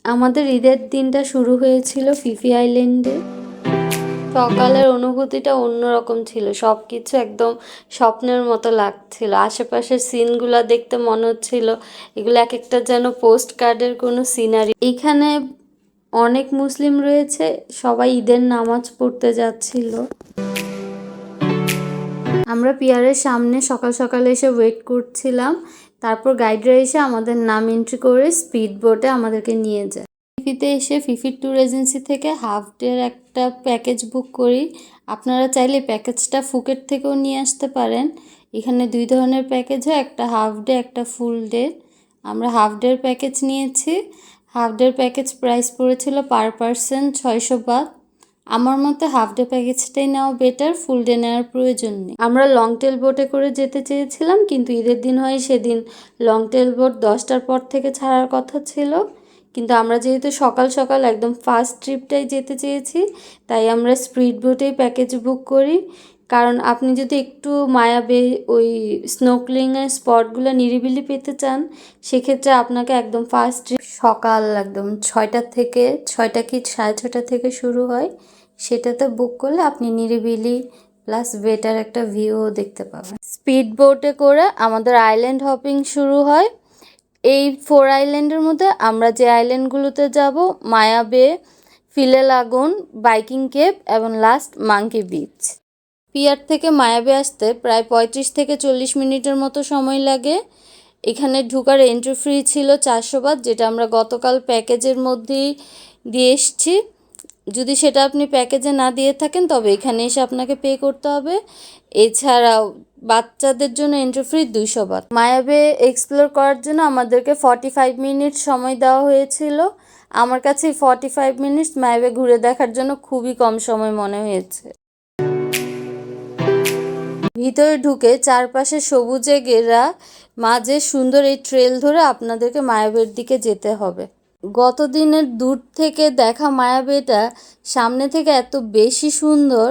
আমাদের ঈদের দিনটা শুরু হয়েছিল ফিফি আইল্যান্ডে। সকালের অনুভূতিটা অন্যরকম ছিল, সব কিছু একদম স্বপ্নের মতো লাগছিল। আশেপাশের সিনগুলো দেখতে মনে হচ্ছিল এগুলো এক একটা যেন পোস্ট কার্ডের কোনো সিনারি। এখানে অনেক মুসলিম রয়েছে, সবাই ঈদের নামাজ পড়তে যাচ্ছিল। আমরা পিয়ারের সামনে সকাল সকালে এসে ওয়েট করছিলাম, তারপর গাইডরা এসে আমাদের নাম এন্ট্রি করে স্পিড বোটে আমাদেরকে নিয়ে যায়। ফিফিতে এসে ফিফির ট্যুর এজেন্সি থেকে হাফ ডের একটা প্যাকেজ বুক করি। আপনারা চাইলে প্যাকেজটা ফুকেট থেকেও নিয়ে আসতে পারেন। এখানে 2 ধরনের প্যাকেজ হয়, একটা হাফ ডে একটা ফুল ডে। আমরা হাফ ডের প্যাকেজ নিয়েছি। হাফ ডের প্যাকেজ প্রাইস পড়েছিল পার পারসন 600 বাত। আমার মতে হাফ ডে প্যাকেজটাই নেওয়া বেটার, ফুল ডে নেওয়ার প্রয়োজন নেই। আমরা লং টেল বোটে করে যেতে চেয়েছিলাম, কিন্তু ঈদের দিন হয় সেদিন লং টেল বোট 10টার পর থেকে ছাড়ার কথা ছিল। কিন্তু আমরা যেহেতু সকাল সকাল একদম ফার্স্ট ট্রিপটাই যেতে চেয়েছি, তাই আমরা স্পিড বোটেই প্যাকেজ বুক করি। কারণ আপনি যদি একটু মায়াবে ওই স্নোকলিংয়ের স্পটগুলো নিরিবিলি পেতে চান, সেক্ষেত্রে আপনাকে একদম ফার্স্ট ট্রিপ সকাল একদম 6টা থেকে 6টা কি 6:30 থেকে শুরু হয়, সেটাতে বুক করলে আপনি নিরিবিলি প্লাস বেটার একটা ভিউও দেখতে পাবেন। স্পিড বোটে করে আমাদের আইল্যান্ড হপিং শুরু হয়। এই 4 আইল্যান্ডের মধ্যে আমরা যে আইল্যান্ডগুলোতে যাব, মায়া বে, ফিলে লাগুন, বাইকিং কেপ এবং লাস্ট মাঙ্কি বিচ। পিয়ার থেকে মায়া বে আসতে প্রায় 35 থেকে 40 মিনিটের মতো সময় লাগে। এখানে ঢোকার এন্ট্রি ফ্রি ছিল 400 বাত, যেটা আমরা গতকাল প্যাকেজের মধ্যেই দিয়ে এসছি। যদি সেটা আপনি প্যাকেজে না দিয়ে থাকেন তবে এখানে এসে আপনাকে পে করতে হবে। এছাড়াও বাচ্চাদের জন্য এন্ট্রি ফ্রি 200 বাত। মায়া বে এক্সপ্লোর করার জন্য আমাদেরকে 45 মিনিট সময় দেওয়া হয়েছিল। আমার কাছে 45 মিনিটস মায়া বে ঘুরে দেখার জন্য খুবই কম সময় মনে হয়েছে। ভিতরে ঢুকে চারপাশে সবুজে ঘেরা মাঝে সুন্দর এই ট্রেল ধরে আপনাদেরকে মায়াবের দিকে যেতে হবে। গত দিনের দূর থেকে দেখা মায়াবেটা সামনে থেকে এত বেশি সুন্দর,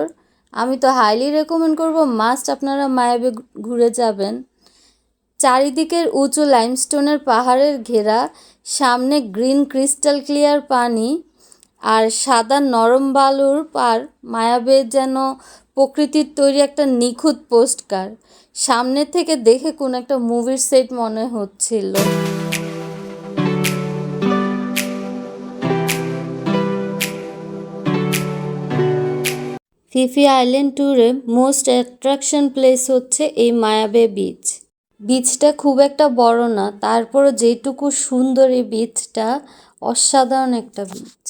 আমি তো হাইলি রেকমেন্ড করব মাস্ট আপনারা মায়াবে ঘুরে যাবেন। চারিদিকের উঁচু লাইমস্টোনের পাহাড়ের ঘেরা, সামনে গ্রিন ক্রিস্টাল ক্লিয়ার পানি আর সাদা নরম বালুর পার। মায়াবে যেন প্রকৃতির তৈরি একটা নিখুঁত পোস্টকার্ড। সামনে থেকে দেখে কোন একটা মুভির সেট মনে হচ্ছিল। ফিফি আইল্যান্ড ট্যুরে মোস্ট অ্যাট্রাকশন প্লেস হচ্ছে এই মায়াবে বিচ। বিচটা খুব একটা বড় না, তারপরও যেটুকু সুন্দর এই বিচটা, অসাধারণ একটা বিচ।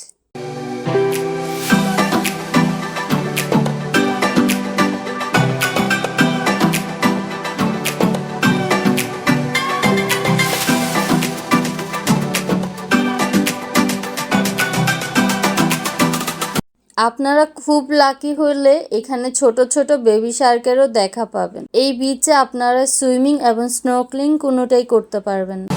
আপনারা খুব লাকি হলে এখানে ছোট ছোট বেবি শার্কেরও দেখা পাবেন। এই বিচে আপনারা সুইমিং এবং স্নোকলিং কোনোটাই করতে পারবেন না।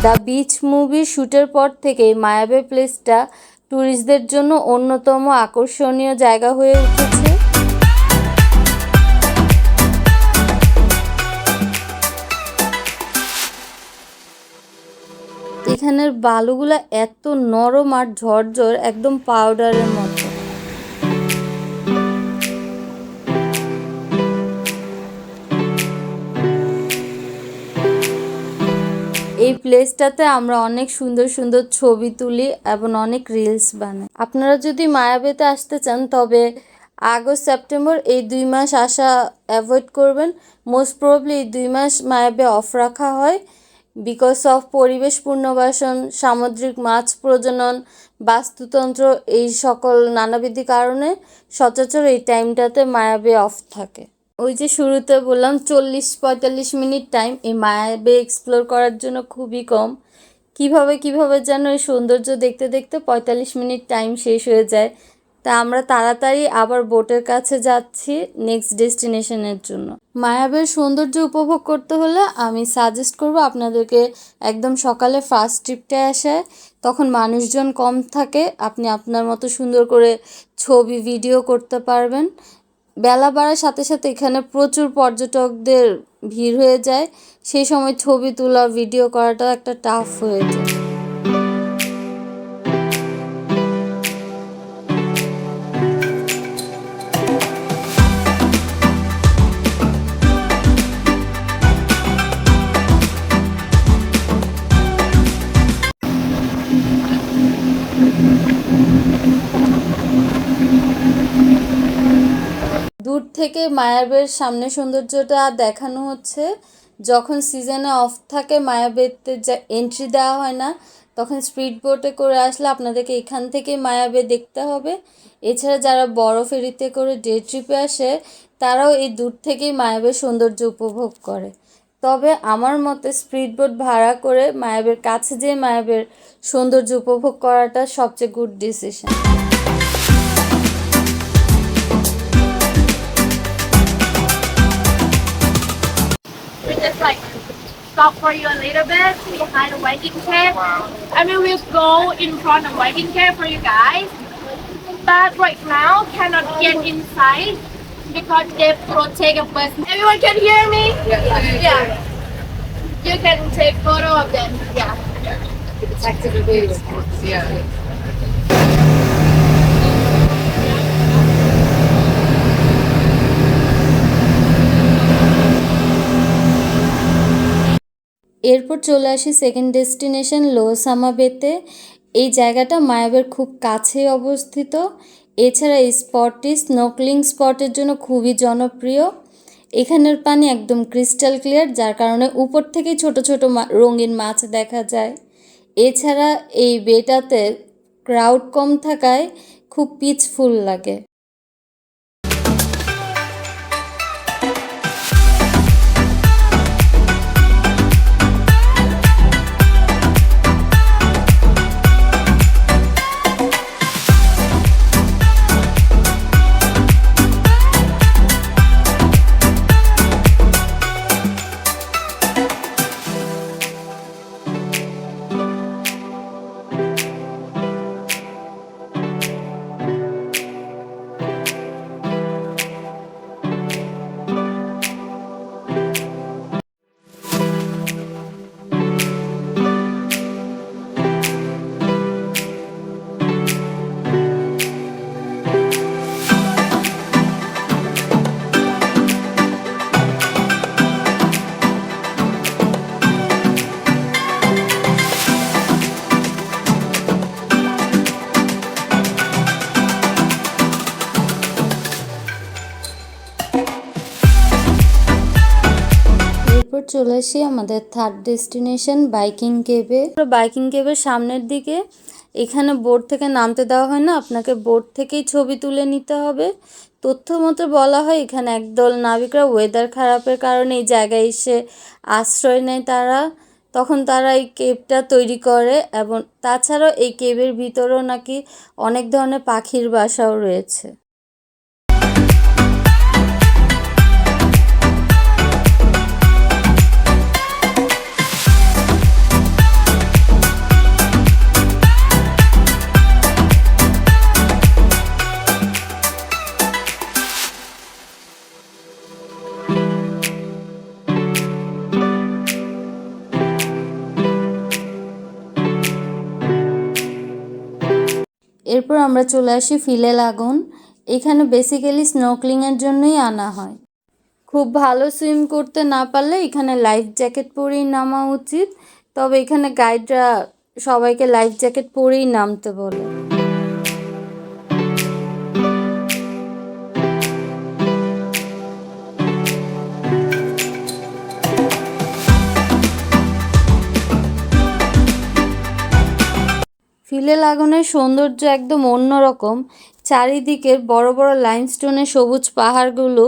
দ্য বিচ মুভি শ্যুটের পর থেকেই মায়াবে প্লেসটা ট্যুরিস্টদের জন্য অন্যতম আকর্ষণীয় জায়গা হয়ে উঠেছে। এখানের বালুগুলা এত নরম আর ঝরঝর, একদম পাউডারের মতো। এই প্লেসটাতে আমরা অনেক সুন্দর সুন্দর ছবি তুলি এবং অনেক রিলস বানাই। আপনারা যদি মায়াবেতে আসতে চান তবে আগস্ট সেপ্টেম্বর এই 2 মাস আসা অ্যাভয়েড করবেন। মোস্ট প্রবাবলি এই 2 মাস মায়াবে অফ রাখা হয় বিকজ অফ পরিবেশ পুনর্বাসন, সামুদ্রিক মাছ প্রজনন, বাস্তুতন্ত্র, এই সকল নানাবিধ কারণে সচরাচর এই টাইমটাতে মায়াবে অফ থাকে। ওই যে শুরুতে বললাম 40-45 মিনিট টাইম এই মায়াবে এক্সপ্লোর করার জন্য খুবই কম। কিভাবে যেন এই সৌন্দর্য দেখতে দেখতে 45 মিনিট টাইম শেষ হয়ে যায়। তা আমরা তাড়াতাড়ি আবার বোটের কাছে যাচ্ছি নেক্সট ডেস্টিনেশনের জন্য। মায়াবের সৌন্দর্য উপভোগ করতে হলে আমি সাজেস্ট করব আপনাদেরকে একদম সকালে ফার্স্ট ট্রিপটায় আসায়। তখন মানুষজন কম থাকে, আপনি আপনার মতো সুন্দর করে ছবি ভিডিও করতে পারবেন। বেলা বাড়ার সাথে সাথে এখানে প্রচুর পর্যটকদের ভিড় হয়ে যায়, সেই সময় ছবি তোলা ভিডিও করাটা একটা টাফ হয়ে যায়। দূর থেকে মায়াবের সামনে সৌন্দর্যটা দেখানো হচ্ছে। যখন সিজনে অফ থাকে মায়াবেতে যা এন্ট্রি দেওয়া হয় না, তখন স্পিড বোটে করে আসলে আপনাদেরকে এখান থেকে মায়াবে দেখতে হবে। এছাড়া যারা বড় ফেরিতে করে ডে ট্রিপে আসে তারাও এই দূর থেকেই মায়াবের সৌন্দর্য উপভোগ করে। তবে আমার মতে স্পিড বোট ভাড়া করে মায়াবের কাছে যেয়ে মায়াবের সৌন্দর্য উপভোগ করাটা সবচেয়ে good decision. Just like stop for you a little bit behind the waiting chair. I mean, we'll go in front of waiting chair for you guys. But right now, cannot get inside because they protect a person. Everyone can hear me? Yeah. You can take photo of them. Yeah. এরপর চলে আসি second destination লোসামা বেতে। এই জায়গাটা মায়াবের খুব কাছেই অবস্থিত। এছাড়া এই স্পটটি স্নোকলিং স্পটের জন্য খুবই জনপ্রিয়। এখানের পানি একদম ক্রিস্টাল ক্লিয়ার, যার কারণে উপর থেকেই ছোট ছোট রঙিন মাছ দেখা যায়। এছাড়া এই বেটাতে ক্রাউড কম থাকায় খুব পিসফুল লাগে। এরপর চলে আসি আমাদের থার্ড ডেস্টিনেশন বাইকিং কেভে। বাইকিং কেভের সামনের দিকে এখানে বোট থেকে নামতে দেওয়া হয় না, আপনাকে বোট থেকেই ছবি তুলে নিতে হবে। তথ্য মতো বলা হয় এখানে একদল নাবিকরা ওয়েদার খারাপের কারণে এই জায়গায় এসে আশ্রয় নেয় তখন তারা এই কেভটা তৈরি করে। এবং তাছাড়াও এই কেভের ভিতরেও নাকি অনেক ধরনের পাখির বাসাও রয়েছে। এরপর আমরা চলে আসি ফিলে লাগুন। এখানে বেসিক্যালি স্নোকলিংয়ের জন্যই আনা হয়। খুব ভালো সুইম করতে না পারলে এখানে লাইফ জ্যাকেট পরেই নামা উচিত, তবে এখানে গাইডরা সবাইকে লাইফ জ্যাকেট পরেই নামতে বলে। ফিলে লাগুনের সৌন্দর্য একদম অন্যরকম। চারিদিকের বড় বড় লাইমস্টোনের সবুজ পাহাড়গুলো,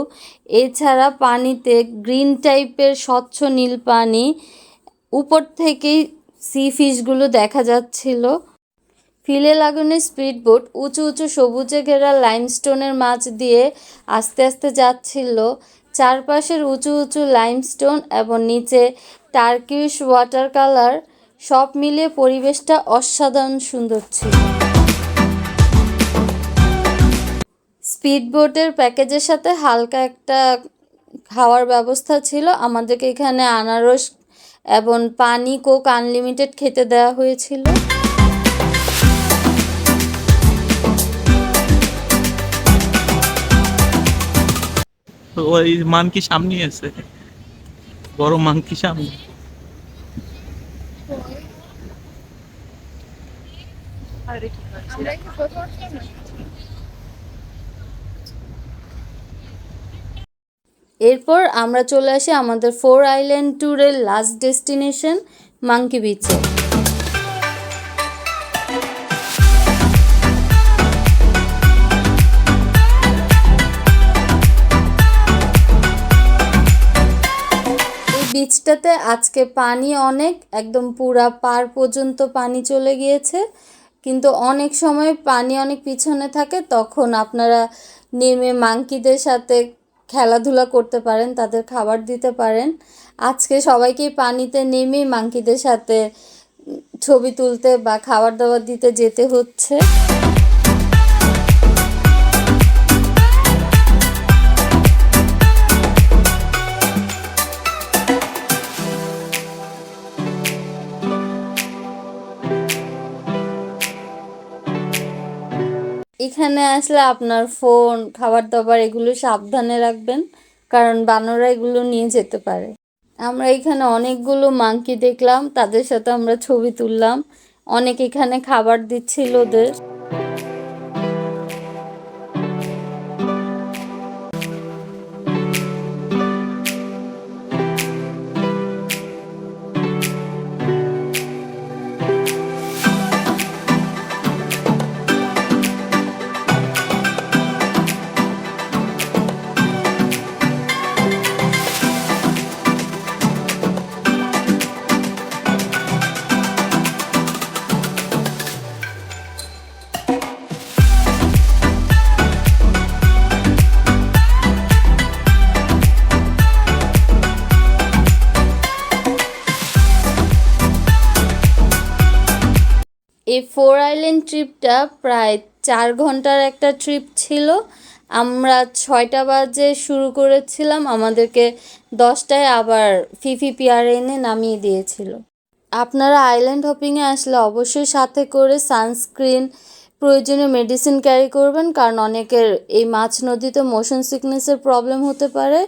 এছাড়া পানিতে গ্রিন টাইপের স্বচ্ছ নীল পানি, উপর থেকেই সি ফিশগুলো দেখা যাচ্ছিল। ফিলে লাগুনের স্পিড বোট উঁচু উঁচু সবুজে ঘেরা লাইমস্টোনের মাঝ দিয়ে আস্তে আস্তে যাচ্ছিল। চারপাশের উঁচু উঁচু লাইমস্টোন এবং নিচে টার্কিশ ওয়াটার কালার সব মিলিয়ে পরিবেশটা অসাধারণ সুন্দর ছিল। স্পিড বোটের প্যাকেজের সাথে হালকা একটা খাওয়ার ব্যবস্থা ছিল। আমাদেরকে এখানে আনারস এবং পানি, কোক আনলিমিটেড খেতে দেওয়া হয়েছিল। ওই মানকি সামনে আছে, বড় মানকি সামনে। এরপর আমরা চলে আসি আমাদের 4 আইল্যান্ড ট্যুরের লাস্ট ডেস্টিনেশন মাঙ্কি বিচে। এই বিচটাতে আজকে পানি অনেক, একদম পুরা পার পর্যন্ত পানি চলে গিয়েছে, কিন্তু অনেক সময় পানি অনেক পিছনে থাকে, তখন আপনারা নেমে মাঙ্কিদের সাথে খেলাধুলা করতে পারেন, তাদের খাবার দিতে পারেন। আজকে সবাইকেই পানিতে নেমে মাঙ্কিদের সাথে ছবি তুলতে বা খাবার দাবার দিতে যেতে হচ্ছে। এখানে আসলে আপনার ফোন, খাবার দাবার এগুলো সাবধানে রাখবেন, কারণ বানররা এগুলো নিয়ে যেতে পারে। আমরা এখানে অনেকগুলো মাঙ্কি দেখলাম, তাদের সাথে আমরা ছবি তুললাম। অনেক এখানে খাবার দিচ্ছিল ওদের। এই 4 আইল্যান্ড ট্রিপটা প্রায় 4 ঘন্টার একটা ট্রিপ ছিল। আমরা 6টা বাজে শুরু করেছিলাম, আমাদেরকে 10টায় আবার ফিফি পিয়ারেনে নামিয়ে দিয়েছিল। আপনারা আইল্যান্ড হপিংয়ে আসলে অবশ্যই সাথে করে সানস্ক্রিন, প্রয়োজনীয় মেডিসিন ক্যারি করবেন, কারণ অনেকের এই মাছ নদীতে মোশন সিকনেসের প্রবলেম হতে পারে।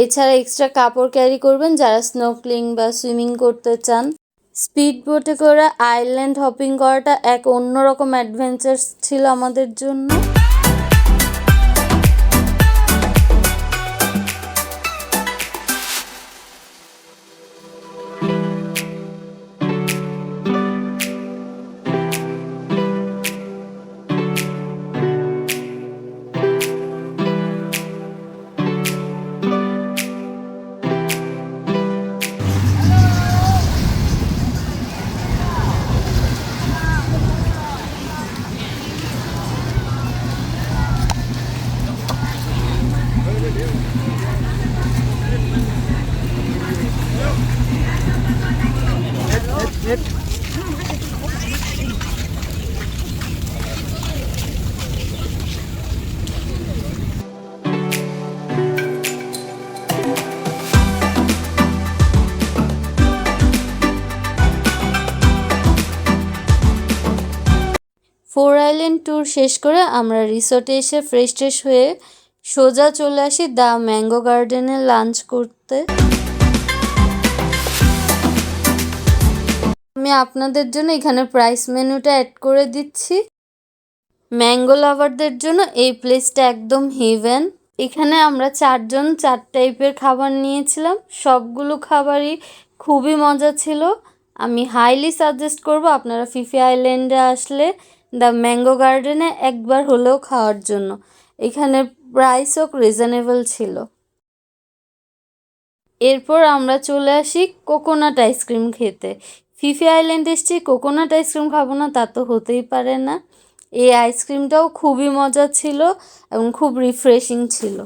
এছাড়া এক্সট্রা কাপড় ক্যারি করবেন যারা স্নোক্লিং বা সুইমিং করতে চান। স্পিড বোটে করে আইল্যান্ড হপিং করাটা এক অন্যরকম অ্যাডভেঞ্চার ছিল আমাদের জন্য। ফোর আইল্যান্ড ট্যুর শেষ করে আমরা রিসোর্টে এসে ফ্রেশ ট্রেশ হয়ে সোজা চলে আসি দ্য ম্যাঙ্গো গার্ডেনে লাঞ্চ করতে। আমি আপনাদের জন্য এখানে প্রাইস মেনুটা অ্যাড করে দিচ্ছি। ম্যাঙ্গো লাভারদের জন্য এই প্লেসটা একদম হেভেন। এখানে আমরা 4 জন 4 টাইপের খাবার নিয়েছিলাম, সবগুলো খাবারই খুবই মজা ছিল। আমি হাইলি সাজেস্ট করব আপনারা ফিফি আইল্যান্ডে আসলে দ্য ম্যাঙ্গো গার্ডেনে একবার হলেও খাওয়ার জন্য। এখানে প্রাইসও রিজনেবল ছিল। এরপর আমরা চলে আসি কোকোনাট আইসক্রিম খেতে। ফিফি আইল্যান্ড এসেছি, কোকোনাট আইসক্রিম খাবো না তা তো হতেই পারে না। এই আইসক্রিমটাও খুবই মজা ছিল এবং খুব রিফ্রেশিং ছিল।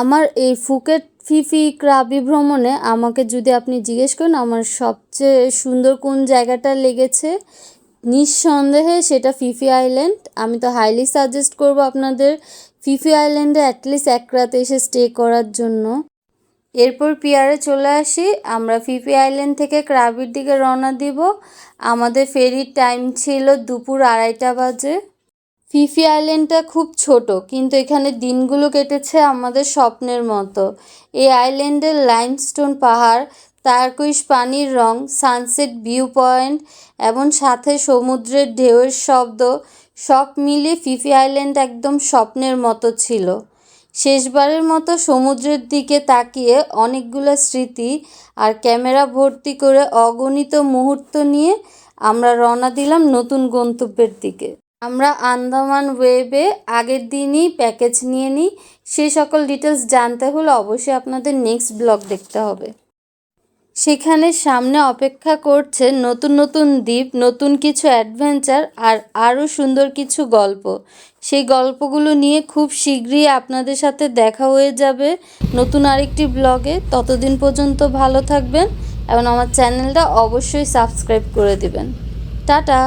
আমার এই ফুকেট ফিফি ক্রাবি ভ্রমণে আমাকে যদি আপনি জিজ্ঞেস করেন আমার সবচেয়ে সুন্দর কোন জায়গাটা লেগেছে, নিঃসন্দেহে সেটা ফিফি আইল্যান্ড। আমি তো হাইলি সাজেস্ট করব আপনাদের ফিফি আইল্যান্ডে অ্যাটলিস্ট এক রাত এসে স্টে করার জন্য। এরপর পিয়ারে চলে আসি। আমরা ফিফি আইল্যান্ড থেকে ক্রাবির দিকে রওনা দিব। আমাদের ফেরির টাইম ছিল দুপুর 2:30 বাজে। ফিফি আইল্যান্ডটা খুব ছোট, কিন্তু এখানে দিনগুলো কেটেছে আমাদের স্বপ্নের মতো। এই আইল্যান্ডের লাইমস্টোন পাহাড়, টারকোইজ পানির রং, সানসেট ভিউ পয়েন্ট এবং সাথে সমুদ্রের ঢেউয়ের শব্দ সব মিলিয়ে ফিফি আইল্যান্ড একদম স্বপ্নের মতো ছিল। শেষবারের মতো সমুদ্রের দিকে তাকিয়ে অনেকগুলো স্মৃতি আর ক্যামেরা ভর্তি করে অগণিত মুহূর্ত নিয়ে আমরা রওনা দিলাম নতুন গন্তব্যের দিকে। আমরা আন্দামান ওয়েবে আগের দিনই প্যাকেজ নিয়ে নিই। সেই সকল ডিটেলস জানতে হলে অবশ্যই আপনাদের নেক্সট ব্লগ দেখতে হবে। সেখানে সামনে অপেক্ষা করছে নতুন নতুন দ্বীপ, নতুন কিছু অ্যাডভেঞ্চার আর আরও সুন্দর কিছু গল্প। সেই গল্পগুলো নিয়ে খুব শীঘ্রই আপনাদের সাথে দেখা হয়ে যাবে নতুন আরেকটি ব্লগে। ততদিন পর্যন্ত ভালো থাকবেন এবং আমার চ্যানেলটা অবশ্যই সাবস্ক্রাইব করে দিবেন। টাটা।